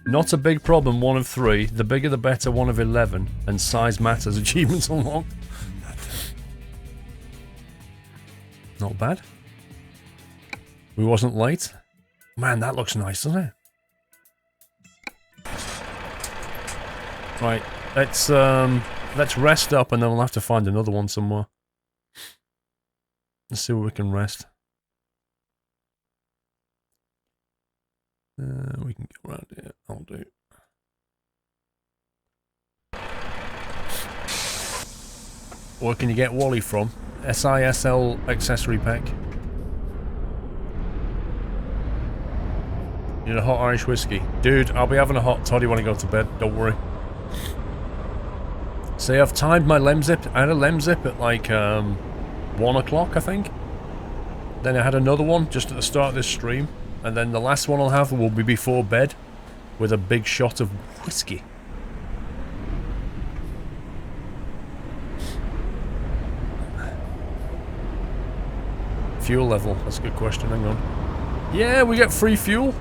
Not a big problem, 1 of 3. The bigger the better, 1 of 11. And size matters, achievements unlocked. Not bad. We wasn't late. Man, that looks nice, doesn't it? Right, let's rest up and then we'll have to find another one somewhere. Let's see where we can rest. We can go around here. I'll do. Where can you get Wally from? SISL accessory pack. You need a hot Irish whiskey. Dude, I'll be having a hot toddy when I go to bed. Don't worry. See, I've timed my Lemzip. I had a Lemzip at like 1 o'clock, I think. Then I had another one just at the start of this stream. And then the last one I'll have will be before bed with a big shot of whiskey. Fuel level. That's a good question. Hang on. Yeah, we get free fuel.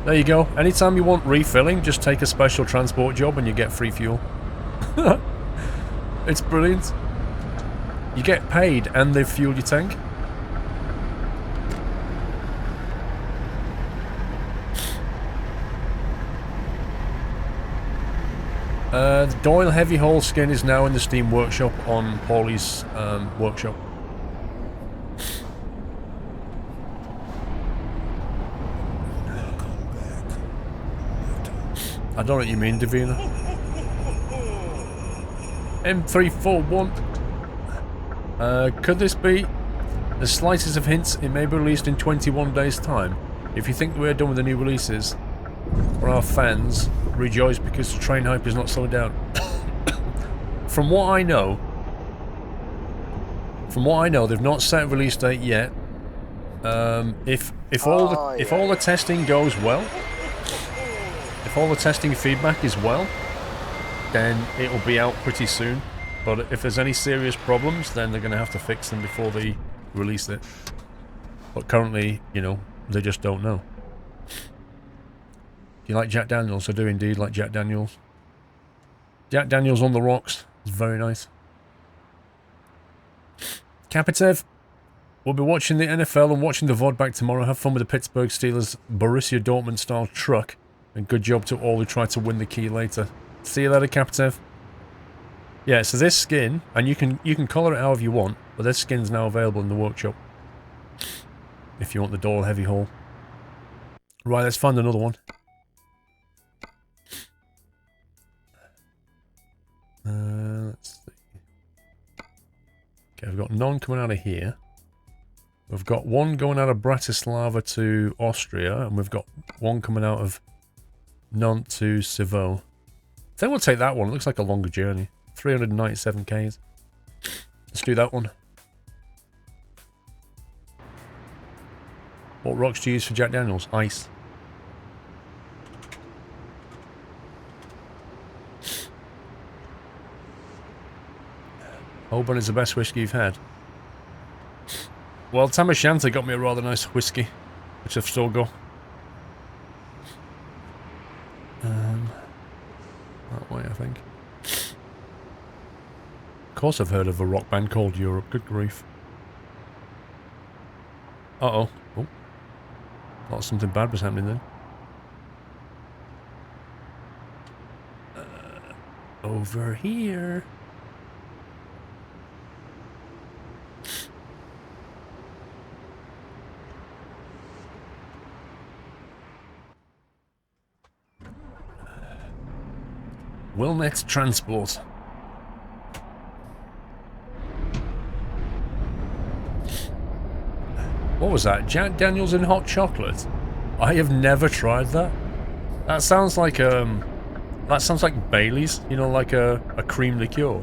There you go. Anytime you want refilling, just take a special transport job and you get free fuel. It's brilliant. You get paid and they fuel your tank. The Doyle Heavy Haul skin is now in the Steam Workshop on Paulie's workshop. I don't know what you mean, Davina. M341. Could this be the slightest of hints it may be released in 21 days' time? If you think we're done with the new releases, for our fans, rejoice because the train hype is not slowing down. From what I know, they've not set a release date yet. If all the testing goes well, if all the testing feedback is well, then it'll be out pretty soon. But if there's any serious problems, then they're going to have to fix them before they release it. But currently, you know, they just don't know. Do you like Jack Daniels? I do indeed like Jack Daniels. Jack Daniels on the rocks. It's very nice. Kapitev, we'll be watching the NFL and watching the VOD back tomorrow. Have fun with the Pittsburgh Steelers Borussia Dortmund style truck. And good job to all who try to win the key later. See you later, Kapitev. Yeah, so this skin, and you can colour it however you want, but this skin's now available in the workshop. If you want the Doyle Heavy Haul. Right, let's find another one. Let's see. Okay, we've got none coming out of here. We've got one going out of Bratislava to Austria, and we've got one coming out of Nantes to Civaux. I think we'll take that one. It looks like a longer journey. 397 Ks. Let's do that one. What rocks do you use for Jack Daniels? Ice. Auburn is the best whiskey you've had. Well, Tam O'Shanter got me a rather nice whiskey, which I've still got. That way, I think. Of course I've heard of a rock band called Europe. Good grief. Uh-oh. Oh. Thought something bad was happening then. Over here. Wilnet Transport. What was that? Jack Daniels in hot chocolate? I have never tried that. That sounds like Bailey's, you know, like a cream liqueur.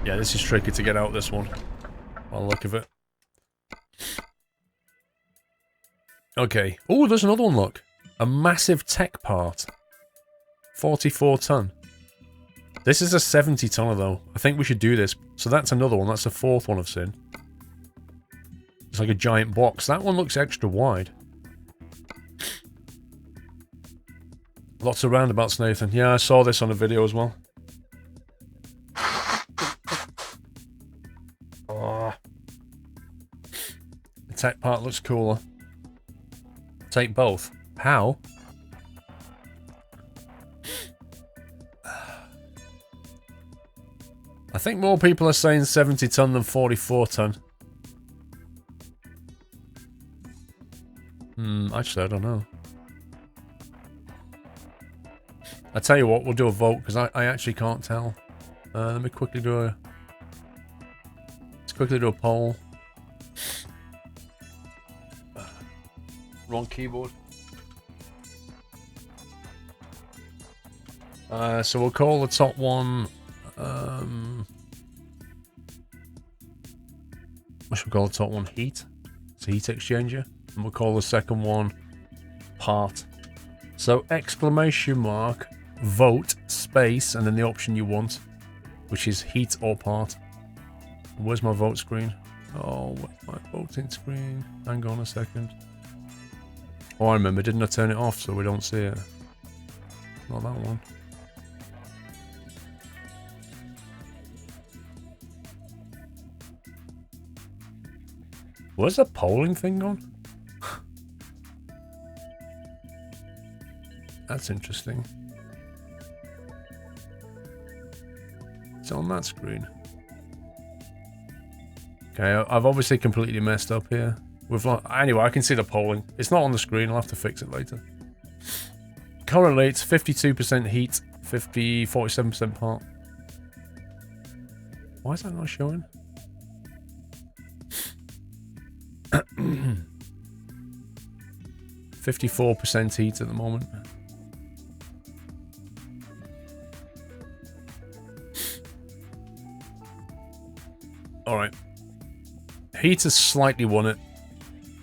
Yeah, this is tricky to get out this one. By the look of it. Okay. Oh, there's another one, look. A massive tech part. 44 ton. This is a 70 tonner though. I think we should do this. So that's another one. That's the fourth one I've seen. It's like a giant box. That one looks extra wide. Lots of roundabouts, Nathan. Yeah, I saw this on a video as well. Oh. The tech part looks cooler. Take both. How? I think more people are saying 70 ton than 44 ton. Actually, I don't know. I tell you what, we'll do a vote because I actually can't tell. Let me quickly do a. Let's quickly do a poll. Wrong keyboard. So we'll call the top one. What should we call the top one? Heat. It's a heat exchanger. And we'll call the second one part. So exclamation mark, vote, space, and then the option you want, which is heat or part. Where's my vote screen? Oh, where's my voting screen? Hang on a second. Oh, I remember. Didn't I turn it off so we don't see it? Not that one. Where's the polling thing gone? That's interesting. It's on that screen. Okay, I've obviously completely messed up here. Anyway, I can see the polling. It's not on the screen. I'll have to fix it later. Currently, it's 52% heat, 47% part. Why is that not showing? 54% heat at the moment. Alright. Heat has slightly won it.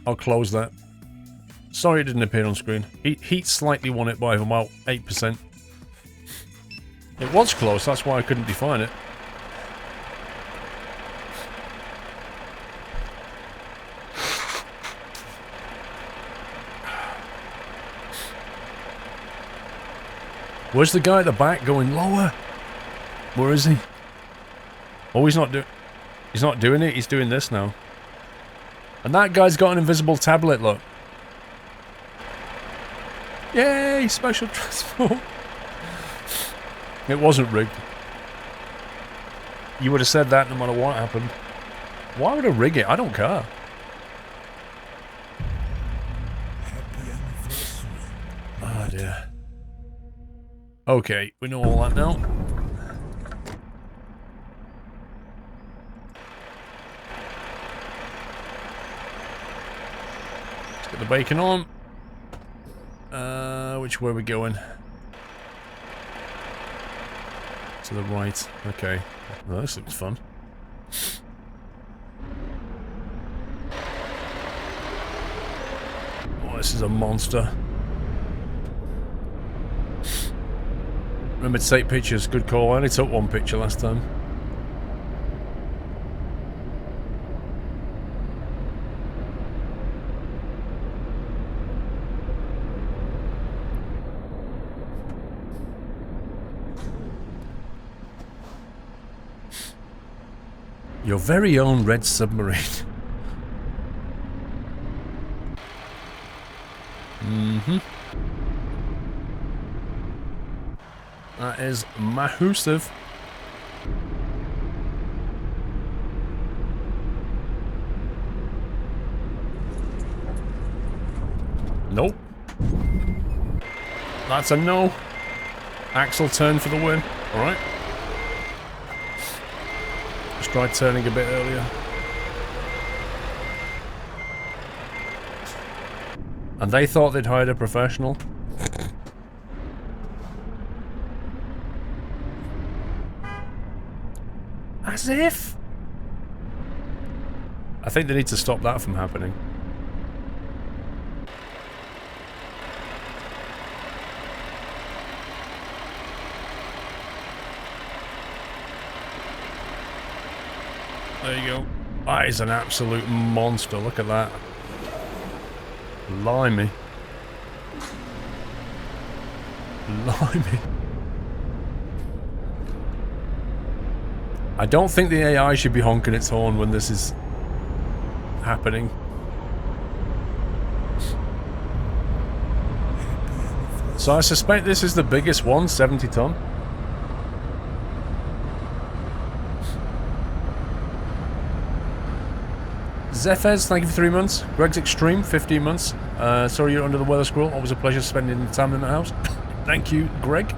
I'll close that. Sorry it didn't appear on screen. Heat slightly won it by about 8%. It was close, that's why I couldn't define it. Where's the guy at the back going lower? Where is he? Oh, he's not doing it, he's doing this now. And that guy's got an invisible tablet, look. Yay, special transport. It wasn't rigged. You would have said that no matter what happened. Why would I rig it? I don't care. Oh dear. Okay, we know all that now. Let's get the bacon on. Which way are we going? To the right. Okay. Well, this looks fun. Oh, this is a monster. Remember to take pictures. Good call. I only took one picture last time. Your very own red submarine. Mm-hmm. That is massive. Nope. That's a no. Axle turn for the win. Alright. Just tried turning a bit earlier. And they thought they'd hired a professional. As if. I think they need to stop that from happening. There you go. That is an absolute monster. Look at that. Blimey. Blimey. I don't think the AI should be honking its horn when this is happening. So I suspect this is the biggest one, 70 ton. Zephez, thank you for 3 months. Greg's Extreme, 15 months. Sorry you're under the weather, Squirrel. Always a pleasure spending the time in the house. Thank you, Greg.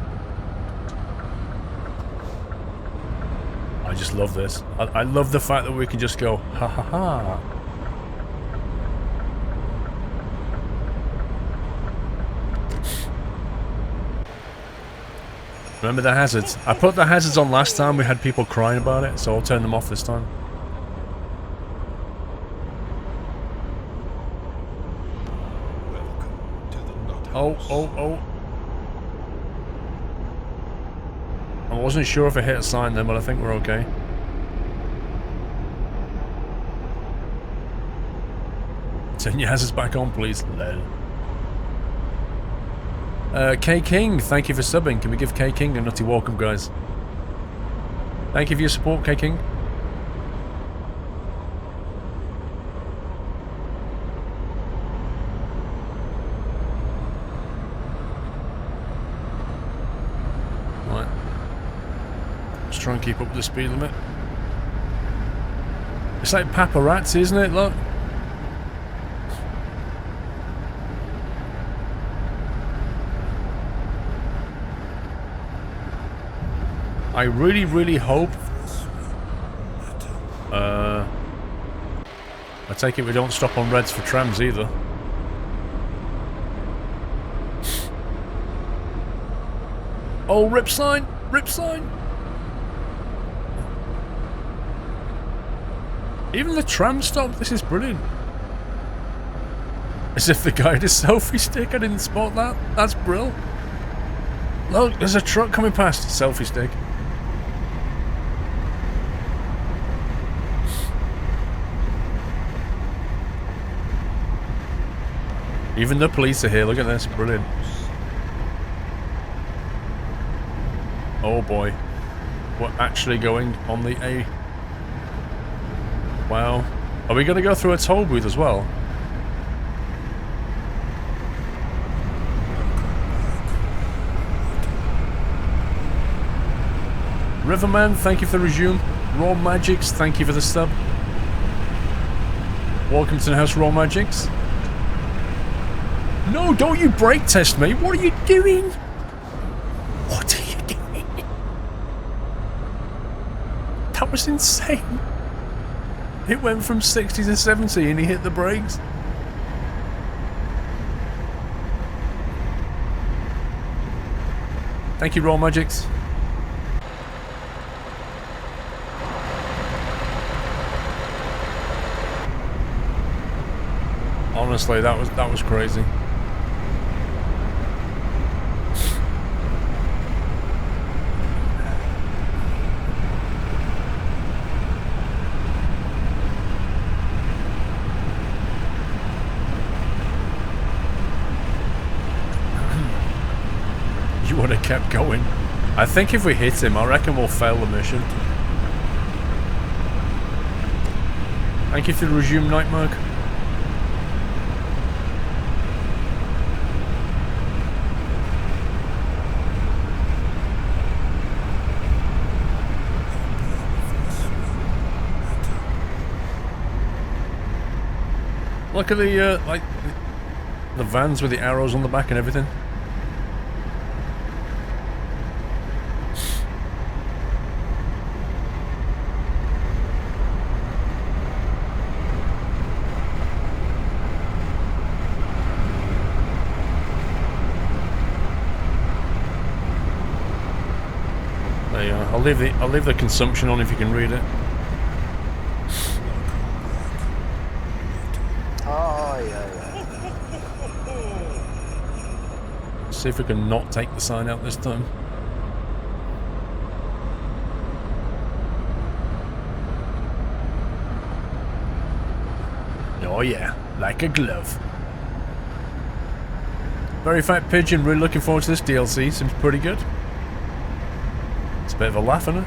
I just love this. I love the fact that we can just go, ha ha ha. Remember the hazards? I put the hazards on last time, we had people crying about it, so I'll turn them off this time. Oh. I wasn't sure if I hit a sign then, but I think we're okay. Turn your hazards back on, please. Lol. K King, thank you for subbing. Can we give K King a nutty welcome, guys? Thank you for your support, K King. Right. Let's try and keep up with the speed limit. It's like paparazzi, isn't it? Look. I really, really hope. I take it we don't stop on reds for trams either. Oh, rip sign! Rip sign! Even the tram stopped. This is brilliant. As if the guy had a selfie stick. I didn't spot that. That's brill. Look, there's a truck coming past. Selfie stick. Even the police are here, look at this, brilliant. Oh boy. We're actually going on the A. Wow. Are we going to go through a toll booth as well? Riverman, thank you for the resume. Raw Magics, thank you for the sub. Welcome to the house, Raw Magics. No, don't you brake test me! What are you doing? What are you doing? That was insane. It went from 60 to 70 and he hit the brakes. Thank you, Raw Magics. Honestly, that was crazy. You would have kept going. I think if we hit him, I reckon we'll fail the mission. Thank you for the resume, Nightmare. Look at the, like, the vans with the arrows on the back and everything. There you are. I'll leave the consumption on if you can read it. See if we can not take the sign out this time. Oh yeah, like a glove. Very Fat Pigeon, really looking forward to this DLC. Seems pretty good. It's a bit of a laugh, isn't it?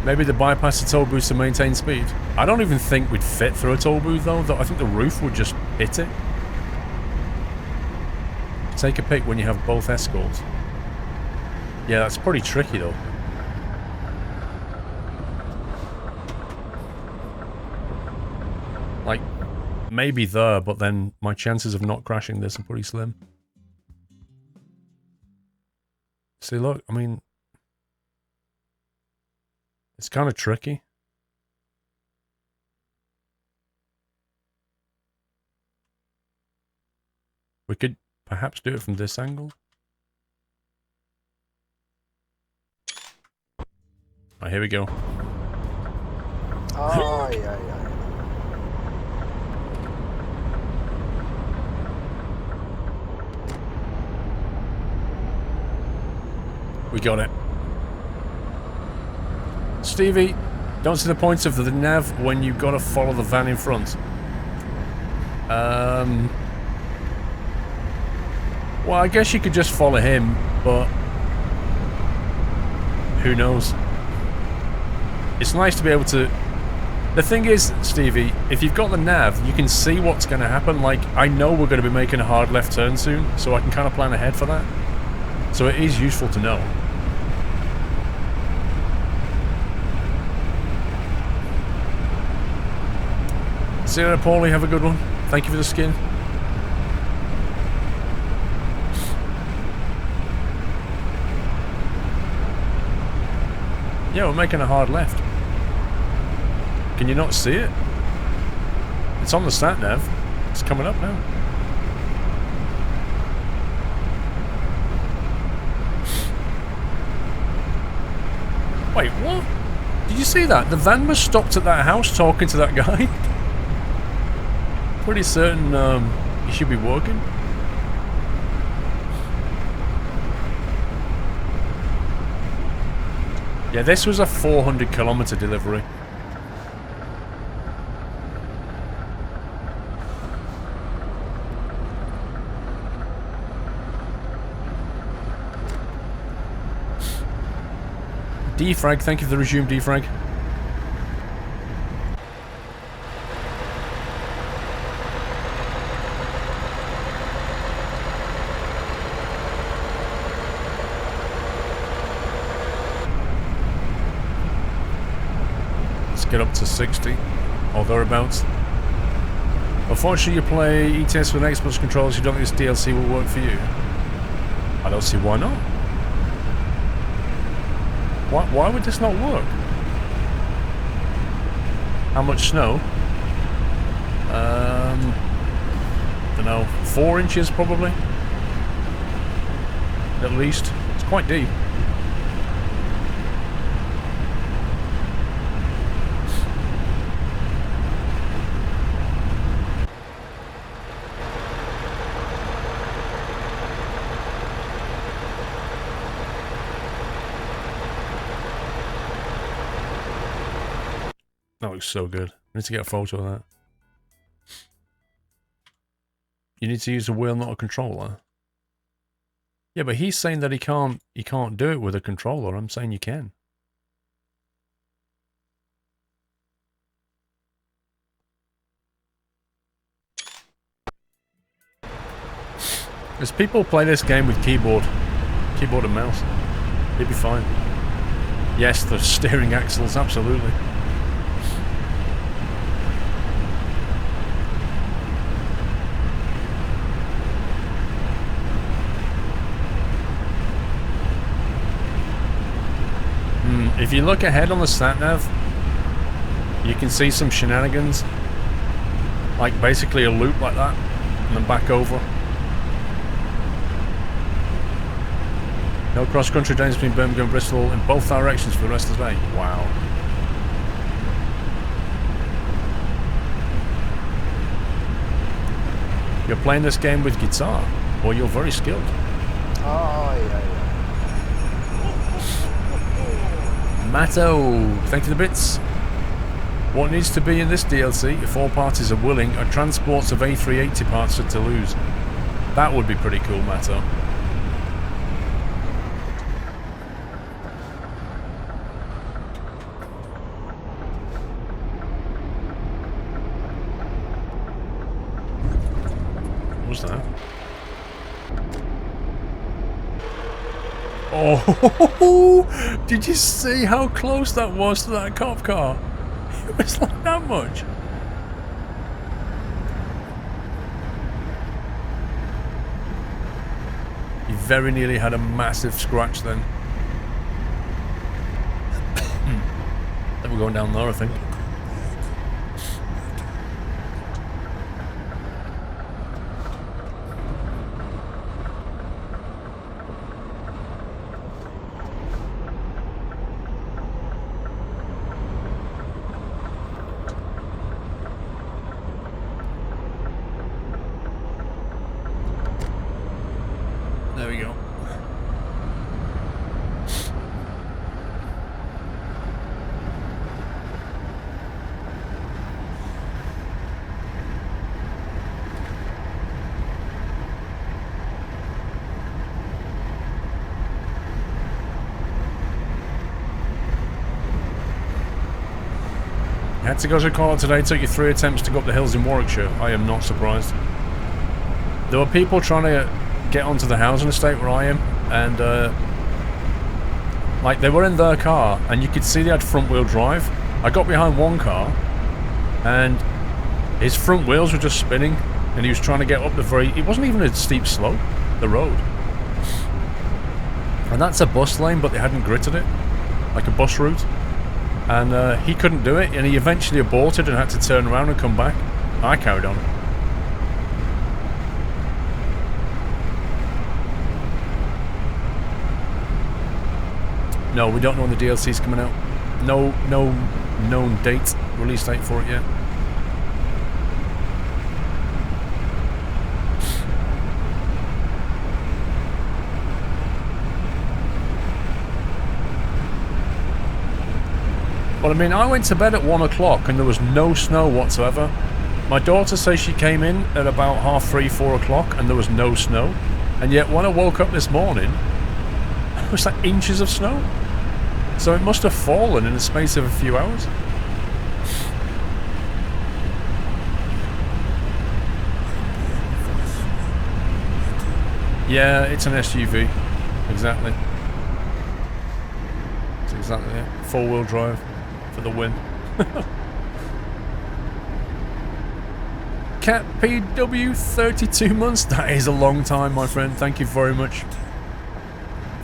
Maybe the bypass the toll booth to maintain speed. I don't even think we'd fit through a toll booth though. I think the roof would just hit it. Take a pick when you have both escorts. Yeah, that's pretty tricky though. Like, maybe there, but then my chances of not crashing this are pretty slim. See, look, I mean, it's kind of tricky. We could perhaps do it from this angle. Right, here we go. Oh, yeah. We got it. Stevie, don't see the point of the nav when you've got to follow the van in front. Well, I guess you could just follow him, but who knows? It's nice to be able to... The thing is, Stevie, if you've got the nav, you can see what's going to happen. Like, I know we're going to be making a hard left turn soon, so I can kind of plan ahead for that. So it is useful to know. See you later, Paulie. Have a good one. Thank you for the skin. Yeah, we're making a hard left. Can you not see it? It's on the sat nav. It's coming up now. Wait, what? Did you see that? The van was stopped at that house talking to that guy. Pretty certain he should be working. Yeah, this was a 400-kilometer delivery. Defrag, thank you for the resume defrag. Get up to 60 or thereabouts. Unfortunately, you play ETS with Xbox controllers. You don't think this DLC will work for you? I don't see why not. Why would this not work? How much snow? Don't know. 4 inches probably. At least. It's quite deep. That looks so good. I need to get a photo of that. You need to use a wheel, not a controller. Yeah, but he's saying that he can't do it with a controller. I'm saying you can. As people play this game with keyboard and mouse, he'd be fine. Yes, the steering axles, absolutely. If you look ahead on the sat-nav, you can see some shenanigans. Like basically a loop like that, and then back over. No cross-country trains between Birmingham and Bristol in both directions for the rest of the day. Wow. You're playing this game with guitar, or you're very skilled. Oh, yeah. Matto, thank you for the bits. What needs to be in this DLC, if all parties are willing, are transports of A380 parts to Toulouse. That would be pretty cool, Matto. What was that? Oh, did you see how close that was to that cop car? It was like that much. He very nearly had a massive scratch then. Then we're going down there, I think. There we go. Had to go to call today, took you 3 attempts to go up the hills in Warwickshire. I am not surprised. There were people trying to get onto the housing estate where I am, and like they were in their car and you could see they had front wheel drive. I got behind one car and his front wheels were just spinning and he was trying to get up the it wasn't even a steep slope, the road. And that's a bus lane, but they hadn't gritted it like a bus route. And he couldn't do it, and he eventually aborted and had to turn around and come back. I carried on. No, we don't know when the DLC's coming out. No known date, release date for it yet. Well, I mean, I went to bed at 1 o'clock and there was no snow whatsoever. My daughter says she came in at about 3:30, 4 o'clock and there was no snow. And yet when I woke up this morning, it was like inches of snow. So it must have fallen in the space of a few hours. Yeah, it's an SUV. Exactly. That's exactly it. 4-wheel drive. For the win. Cat PW, 32 months. That is a long time, my friend. Thank you very much.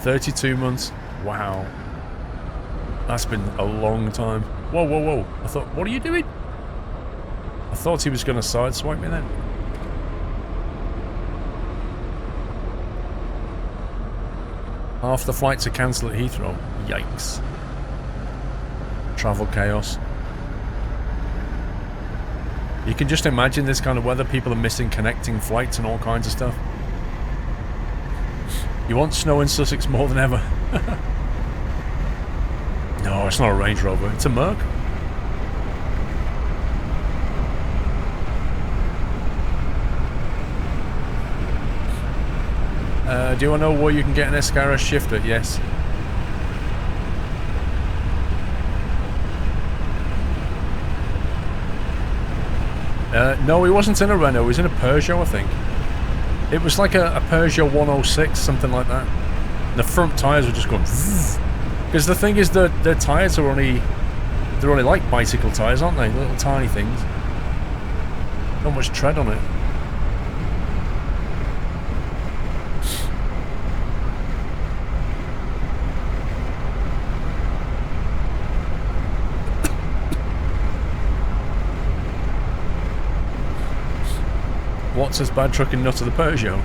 32 months. Wow. That's been a long time. Whoa, whoa, whoa. I thought, what are you doing? I thought he was going to sideswipe me then. Half the flights are cancelled at Heathrow. Yikes. Travel chaos. You can just imagine this kind of weather. People are missing connecting flights and all kinds of stuff. You want snow in Sussex more than ever. No, it's not a Range Rover. It's a Merc. Do I know where you can get an Escaris shifter? Yes. No, he wasn't in a Renault, he was in a Peugeot, I think. It was like a Peugeot 106, something like that. The front tyres were just going because the thing is that their tyres are only like bicycle tyres, aren't they? Little tiny things. Not much tread on it. What's as bad trucking nut to the Peugeot?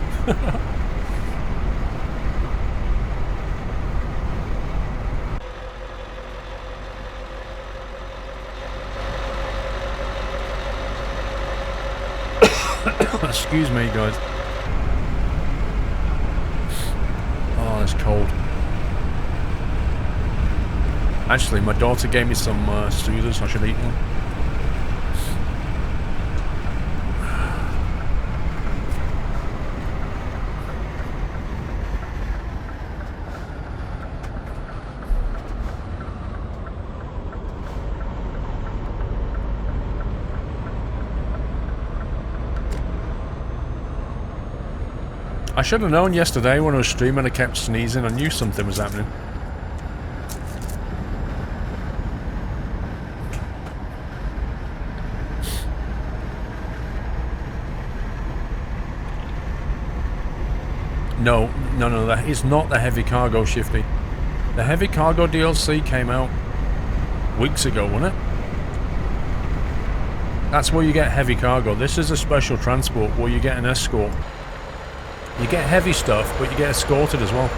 Excuse me, guys. Oh, it's cold. Actually, my daughter gave me some soothers. I should eat one. I should have known yesterday when I was streaming I kept sneezing. I knew something was happening. No, that is not the heavy cargo, Shifty. The heavy cargo DLC came out weeks ago, wasn't it? That's where you get heavy cargo. This is a special transport where you get an escort. You get heavy stuff, but you get escorted as well.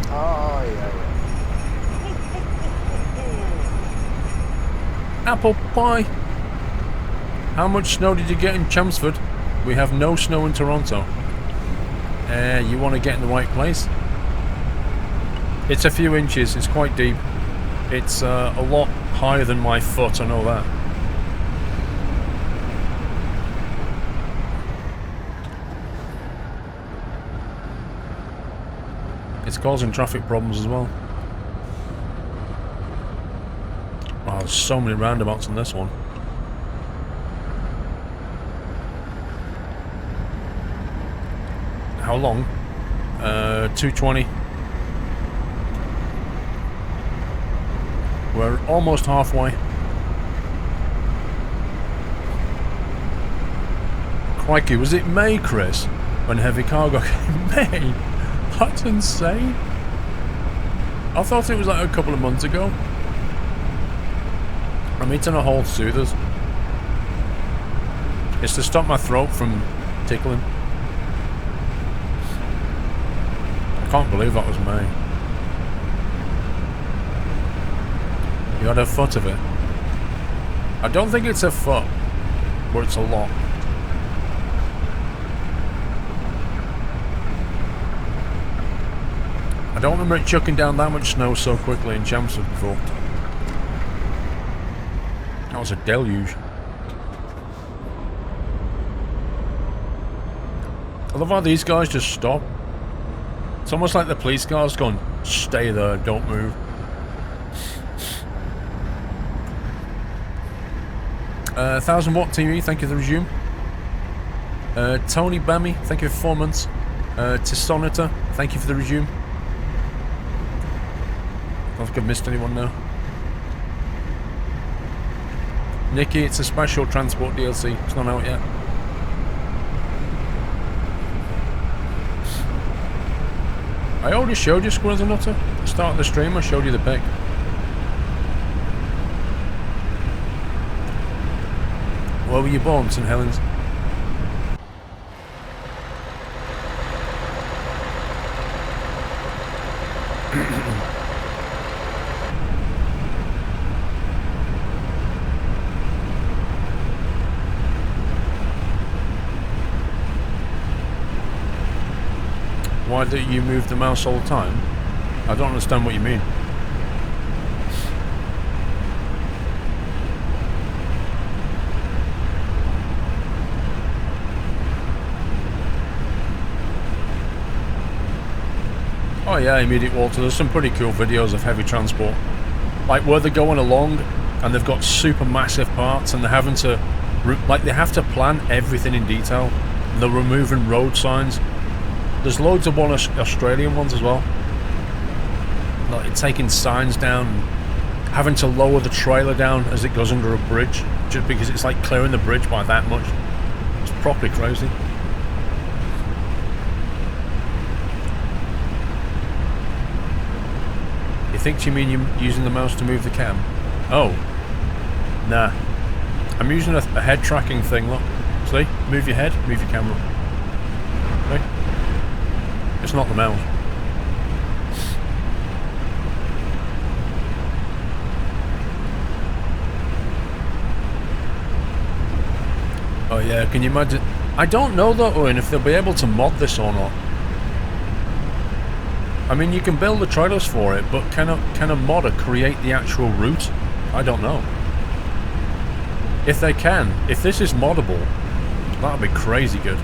Oh, yeah. Apple pie! How much snow did you get in Chelmsford? We have no snow in Toronto. You want to get in the right place? It's a few inches, it's quite deep. It's a lot higher than my foot, I know that. It's causing traffic problems as well. Wow, there's so many roundabouts on this one. How long? 220. We're almost halfway. Crikey, was it May, Chris? When heavy cargo came? May? That's insane. I thought it was like a couple of months ago. I'm eating a whole soothers. It's to stop my throat from tickling. I can't believe that was May. You had a foot of it. I don't think it's a foot, but it's a lot. I don't remember it chucking down that much snow so quickly in Chelmsford before. That was a deluge. I love how these guys just stop. It's almost like the police cars going, stay there, don't move. 1000 Watt TV, thank you for the resume. Tony Bammy, thank you for 4 months. Tisonita, thank you for the resume. I don't think I've missed anyone now. Nikki, it's a special transport DLC. It's not out yet. I already showed you Squirrels and Nutter. At the start of the stream, I showed you the pic. Where were you born, St. Helens? Why do you move the mouse all the time? I don't understand what you mean. Oh yeah, Immediate Walter, there's some pretty cool videos of heavy transport. Like where they're going along and they've got super massive parts and they're having to, like they have to plan everything in detail. And they're removing road signs. There's loads of Australian ones as well. Like taking signs down, having to lower the trailer down as it goes under a bridge, just because it's like clearing the bridge by that much. It's properly crazy. You think you mean you're using the mouse to move the cam? Oh. Nah. I'm using a head tracking thing, look. See? Move your head, move your camera. Okay? It's not the mouse. Oh yeah, can you imagine? I don't know though, Owen, if they'll be able to mod this or not. I mean, you can build the trailers for it, but can a modder create the actual route? I don't know. If they can, if this is moddable, that would be crazy good.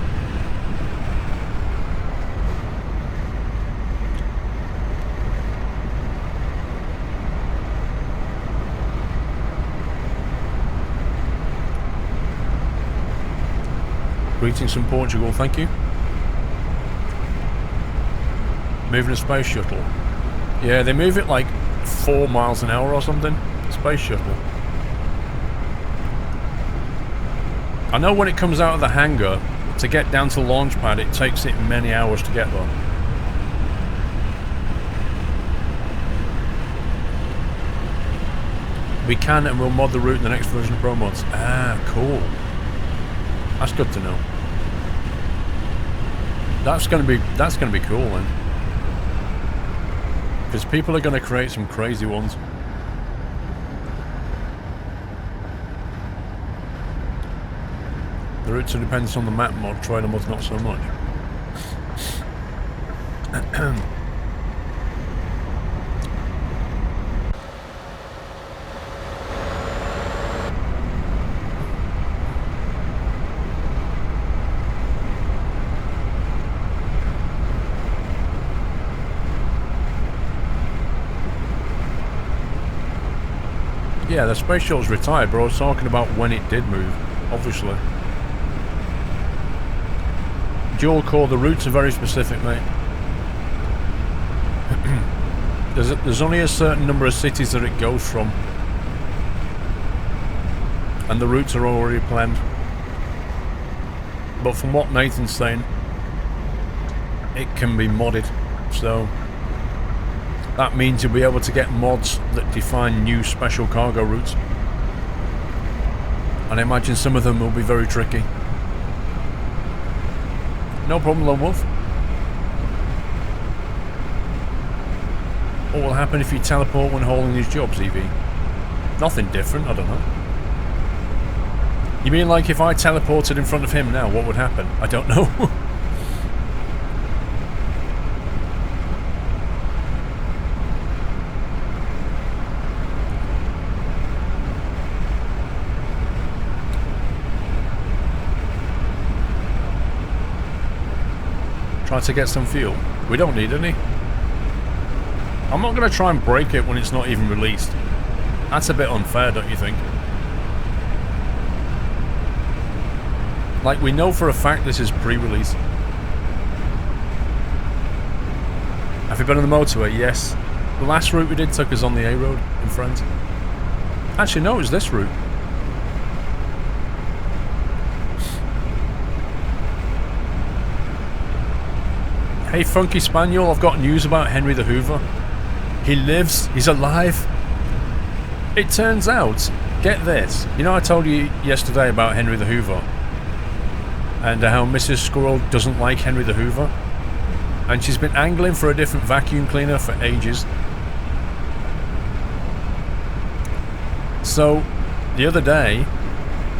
Greetings from Portugal, thank you. Moving a space shuttle. Yeah, they move it like 4 miles an hour or something. Space shuttle. I know when it comes out of the hangar, to get down to the launch pad, it takes it many hours to get there. We can and we'll mod the route in the next version of Pro Mods. Ah, cool. That's good to know. That's gonna be cool then. Because people are gonna create some crazy ones. The route depends on the map mod, trailer mods not so much. Yeah, the space shuttle's retired, but I was talking about when it did move, obviously. Dual core, the routes are very specific, mate. There's only a certain number of cities that it goes from. And the routes are already planned. But from what Nathan's saying, it can be modded. So that means you'll be able to get mods that define new special cargo routes. And I imagine some of them will be very tricky. No problem, Lone Wolf. What will happen if you teleport when holding these jobs, EV? Nothing different, I don't know. You mean like if I teleported in front of him now, what would happen? I don't know. Try to get some fuel. We don't need any. I'm not going to try and break it when it's not even released. That's a bit unfair, don't you think? Like, we know for a fact this is pre-release. Have you been on the motorway? Yes. The last route we did took us on the A road in France. Actually, no, it was this route. Hey Funky Spaniel, I've got news about Henry the Hoover. He lives, he's alive. It turns out, get this, you know I told you yesterday about Henry the Hoover and how Mrs. Squirrel doesn't like Henry the Hoover, and she's been angling for a different vacuum cleaner for ages. So the other day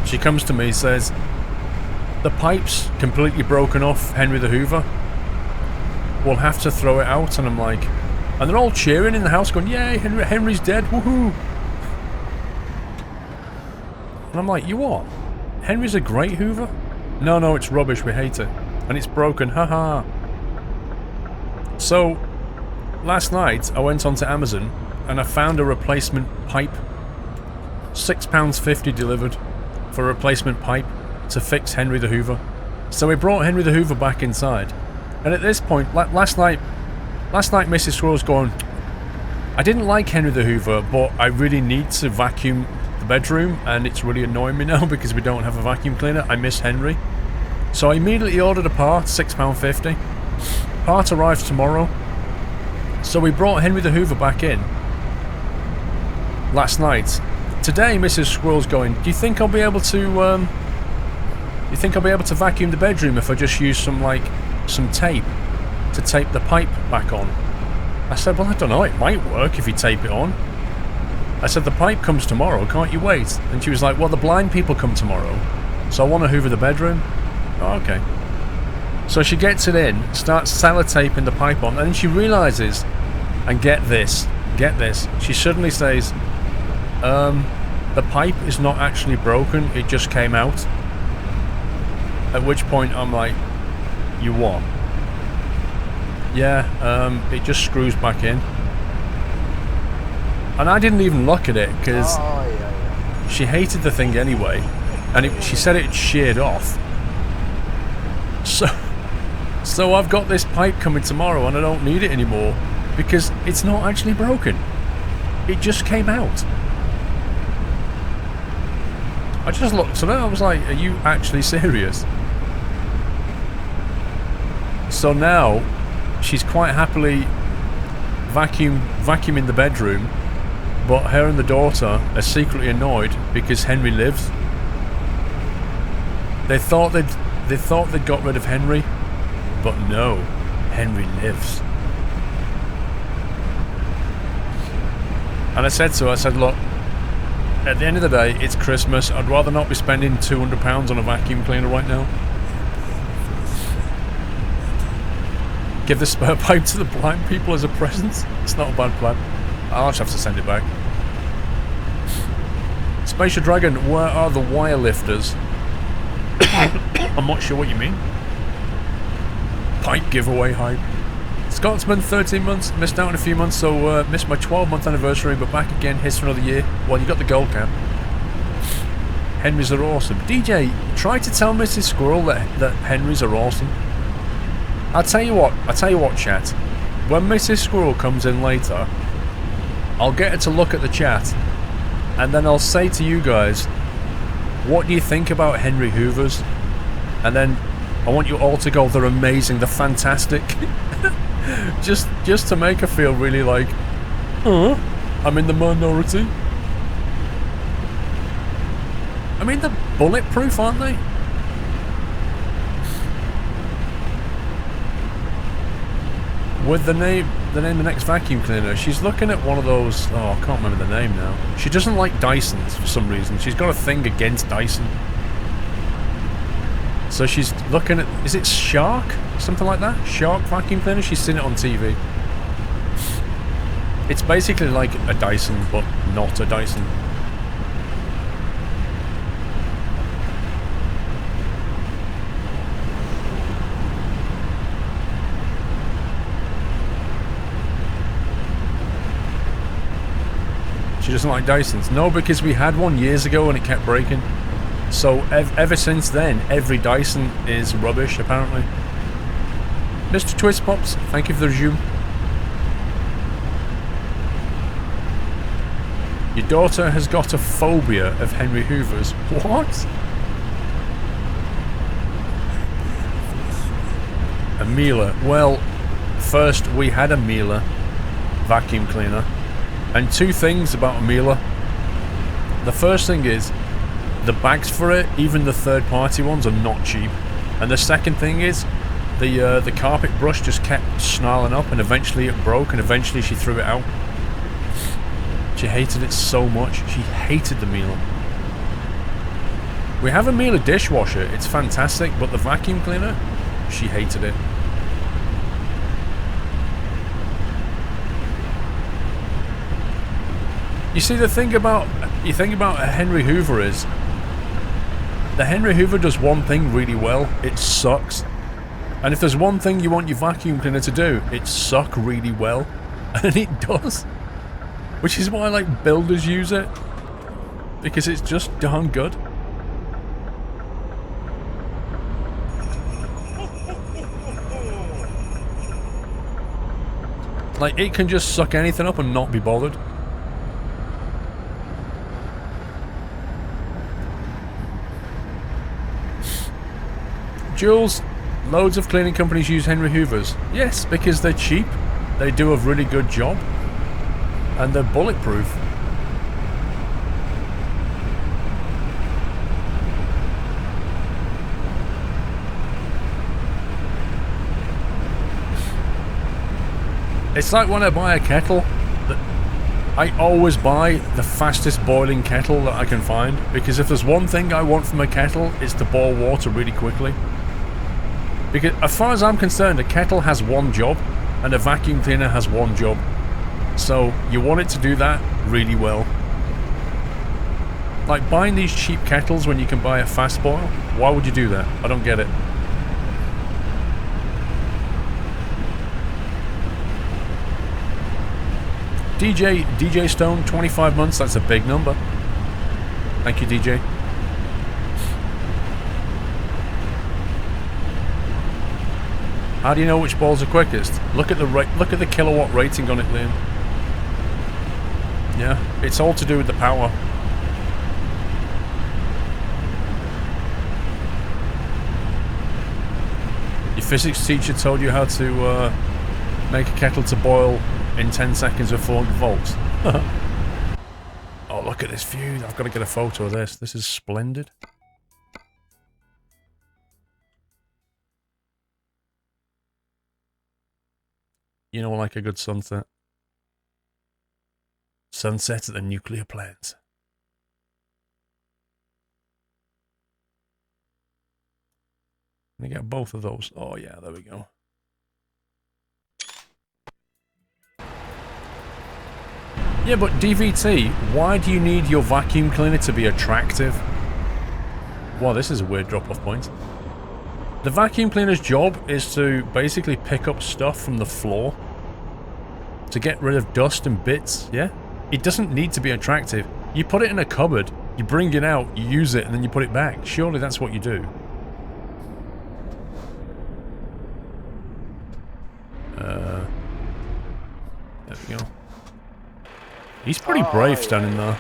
she comes to me and says the pipe's completely broken off Henry the Hoover. We'll have to throw it out. And I'm like, and they're all cheering in the house going, yay, Henry's dead, woohoo. And I'm like, you what? Henry's a great Hoover? No, it's rubbish, we hate it. And it's broken, haha. So, last night I went onto Amazon and I found a replacement pipe. £6.50 delivered for a replacement pipe to fix Henry the Hoover. So we brought Henry the Hoover back inside. And at this point, last night Mrs. Squirrel's going, I didn't like Henry the Hoover, but I really need to vacuum the bedroom, and it's really annoying me now because we don't have a vacuum cleaner. I miss Henry. So I immediately ordered a part, £6.50. Part arrives tomorrow. So we brought Henry the Hoover back in last night. Today Mrs. Squirrel's going, do you think I'll be able to vacuum the bedroom if I just use some tape to tape the pipe back on? I said, well, I don't know, it might work if you tape it on. I said, the pipe comes tomorrow, can't you wait? And she was like, well, the blind people come tomorrow, so I want to hoover the bedroom. Oh, okay. So she gets it in, starts sellotaping the pipe on, and then she realises, and get this, she suddenly says, the pipe is not actually broken, it just came out. At which point I'm like, you what? Yeah, it just screws back in. And I didn't even look at it because she hated the thing anyway, and she said it sheared off. So I've got this pipe coming tomorrow and I don't need it anymore because it's not actually broken. It just came out. I just looked at it, I was like, are you actually serious? So now, she's quite happily vacuuming the bedroom, but her and the daughter are secretly annoyed because Henry lives. They thought they'd got rid of Henry, but no, Henry lives. And I said to her, I said, look, at the end of the day, it's Christmas. I'd rather not be spending £200 on a vacuum cleaner right now. Give the spare pipe to the blind people as a present. It's not a bad plan. I'll just have to send it back. Spatial Dragon, where are the wire lifters? I'm not sure what you mean. Pipe giveaway hype. Scotsman, 13 months, missed out in a few months, so missed my 12-month anniversary, but back again, hits for another year. Well, you got the gold cap. Henrys are awesome. DJ, try to tell Mrs. Squirrel that Henrys are awesome. I'll tell you what, chat. When Mrs. Squirrel comes in later, I'll get her to look at the chat, and then I'll say to you guys, what do you think about Henry Hoovers? And then I want you all to go, they're amazing, they're fantastic. just to make her feel really like, I'm in the minority. I mean, they're bulletproof, aren't they? With the name of the next vacuum cleaner, she's looking at one of those, oh, I can't remember the name now. She doesn't like Dysons for some reason. She's got a thing against Dyson. So she's looking at, is it Shark? Something like that? Shark vacuum cleaner? She's seen it on TV. It's basically like a Dyson, but not a Dyson. She doesn't like Dysons. No, because we had one years ago and it kept breaking. So ever since then, every Dyson is rubbish, apparently. Mr. Twist Pops, thank you for the resume. Your daughter has got a phobia of Henry Hoovers. What? A Miele. Well, first we had a Miele vacuum cleaner. And two things about a Miele. The first thing is, the bags for it, even the third-party ones, are not cheap. And the second thing is, the carpet brush just kept snarling up, and eventually it broke, and eventually she threw it out. She hated it so much. She hated the Miele. We have a Miele dishwasher. It's fantastic, but the vacuum cleaner, she hated it. You see, the thing about a Henry Hoover is, the Henry Hoover does one thing really well, it sucks. And if there's one thing you want your vacuum cleaner to do, it's suck really well. And it does. Which is why, like, builders use it. Because it's just darn good. Like, it can just suck anything up and not be bothered. Jules, loads of cleaning companies use Henry Hoovers. Yes, because they're cheap, they do a really good job, and they're bulletproof. It's like when I buy a kettle, I always buy the fastest boiling kettle that I can find, because if there's one thing I want from a kettle, it's to boil water really quickly. Because as far as I'm concerned, a kettle has one job and a vacuum cleaner has one job. So you want it to do that really well. Like buying these cheap kettles when you can buy a fast boil, why would you do that? I don't get it. DJ Stone, 25 months, that's a big number. Thank you, DJ. How do you know which balls are quickest? Look at the kilowatt rating on it, Liam. Yeah, it's all to do with the power. Your physics teacher told you how to make a kettle to boil in 10 seconds with 400 volts. Oh, look at this view. I've got to get a photo of this. This is splendid. You know, like a good sunset. Sunset at the nuclear plant. Let me get both of those. Oh, yeah, there we go. Yeah, but DVT, why do you need your vacuum cleaner to be attractive? Wow, this is a weird drop-off point. The vacuum cleaner's job is to basically pick up stuff from the floor to get rid of dust and bits, yeah? It doesn't need to be attractive. You put it in a cupboard, you bring it out, you use it, and then you put it back. Surely that's what you do. There we go. He's pretty brave standing there.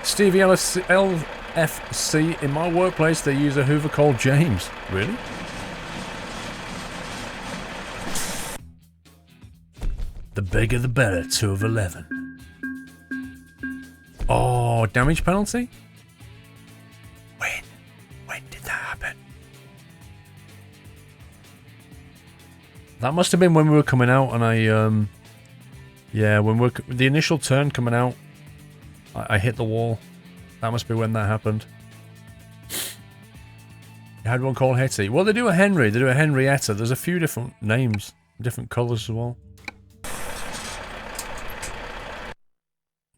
Stevie LFC, in my workplace they use a Hoover called James. Really? The bigger the better, 2 of 11. Oh, damage penalty? When did that happen? That must have been when we were coming out and yeah, when the initial turn coming out, I hit the wall. That must be when that happened. You had one called Hetty. Well, they do a Henry. They do a Henrietta. There's a few different names. Different colours as well.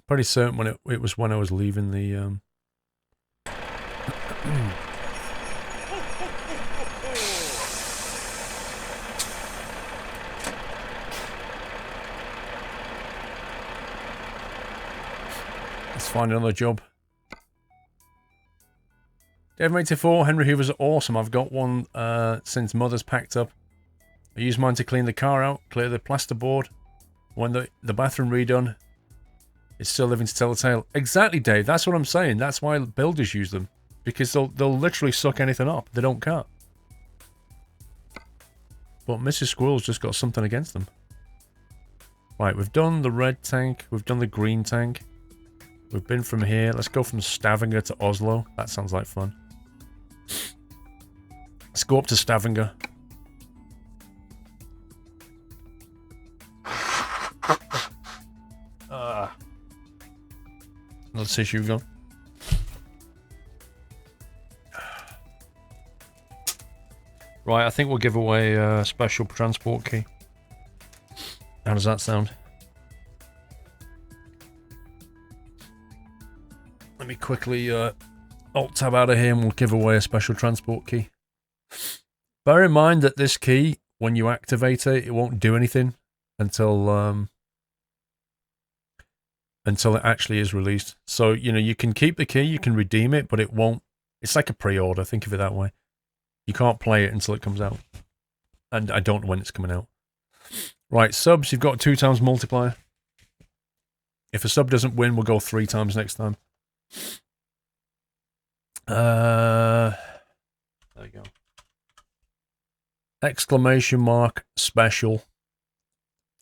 Pretty certain when it was when I was leaving the... Let's find another job. Dave84, Henry Hoovers are awesome. I've got one since Mother's packed up. I use mine to clean the car out, clear the plasterboard. When the bathroom redone, it's still living to tell the tale. Exactly, Dave. That's what I'm saying. That's why builders use them. Because they'll literally suck anything up. They don't cut. But Mrs. Squirrel's just got something against them. Right, we've done the red tank. We've done the green tank. We've been from here. Let's go from Stavanger to Oslo. That sounds like fun. Let's go up to Stavanger. Another tissue gone. Right, I think we'll give away a special transport key. How does that sound? Let me quickly alt-tab out of here and we'll give away a special transport key. Bear in mind that this key, when you activate it, it won't do anything until it actually is released. So, you know, you can keep the key, you can redeem it, but it won't... It's like a pre-order, think of it that way. You can't play it until it comes out. And I don't know when it's coming out. Right, subs, you've got 2 times multiplier. If a sub doesn't win, we'll go 3 times next time. There you go. Exclamation mark special.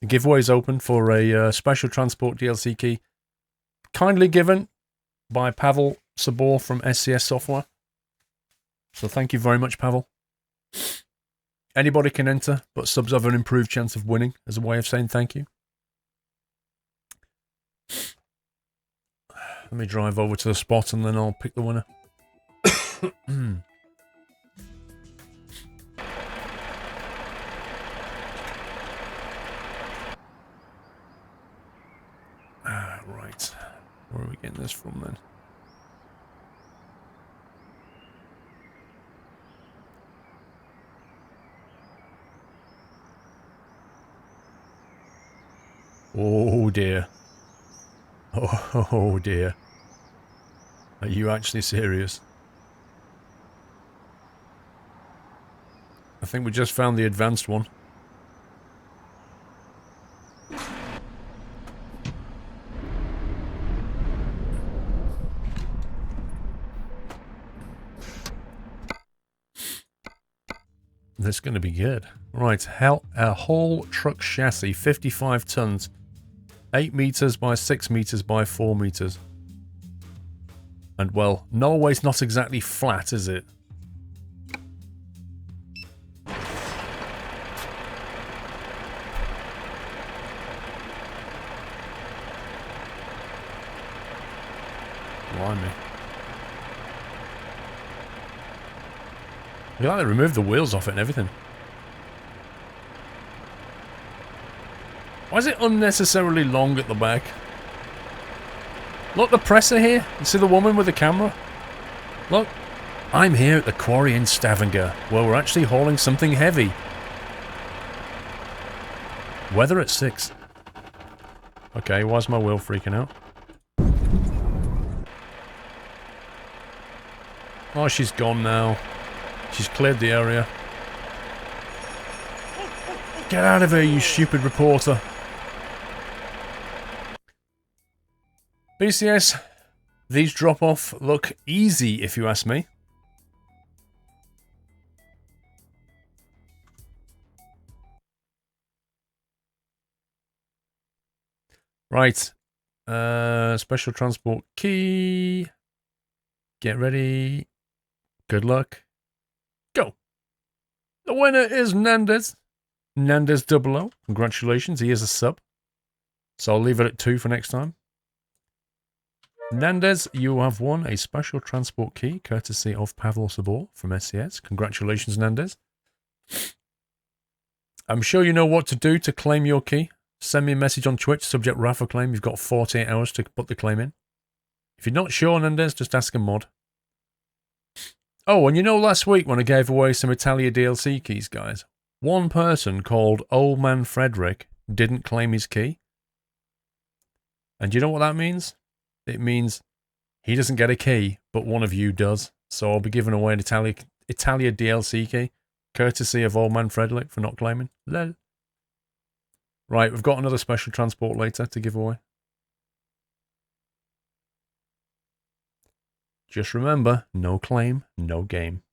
The giveaway is open for a special transport DLC key. Kindly given by Pavel Sabor from SCS Software. So thank you very much, Pavel. Anybody can enter, but subs have an improved chance of winning as a way of saying thank you. Let me drive over to the spot and then I'll pick the winner. Right. Where are we getting this from then? Oh dear. Oh dear. Are you actually serious? I think we just found the advanced one. This is going to be good. Right, a whole truck chassis, 55 tons. 8 meters by 6 meters by 4 meters. And well, Norway's not exactly flat, is it? Blimey. Look like they removed the wheels off it and everything. Why is it unnecessarily long at the back? Look, the presser here. You see the woman with the camera? Look. I'm here at the quarry in Stavanger, where we're actually hauling something heavy. Weather at 6. Okay, why's my wheel freaking out? Oh, she's gone now. She's cleared the area. Get out of here, you stupid reporter. BCS, these drop-off look easy, if you ask me. Right. Special transport key. Get ready. Good luck. Go. The winner is Nandez. Nandez 00. Congratulations, he is a sub. So I'll leave it at 2 for next time. Nandez, you have won a special transport key, courtesy of Pavel Sabor from SCS. Congratulations, Nandez. I'm sure you know what to do to claim your key. Send me a message on Twitch, subject Rafa claim. You've got 48 hours to put the claim in. If you're not sure, Nandez, just ask a mod. Oh, and you know last week when I gave away some Italia DLC keys, guys, one person called Old Man Frederick didn't claim his key. And you know what that means? It means he doesn't get a key, but one of you does. So I'll be giving away an Italia DLC key, courtesy of Old Man Frederick for not claiming. Lol. Right, we've got another special transport later to give away. Just remember, no claim, no game.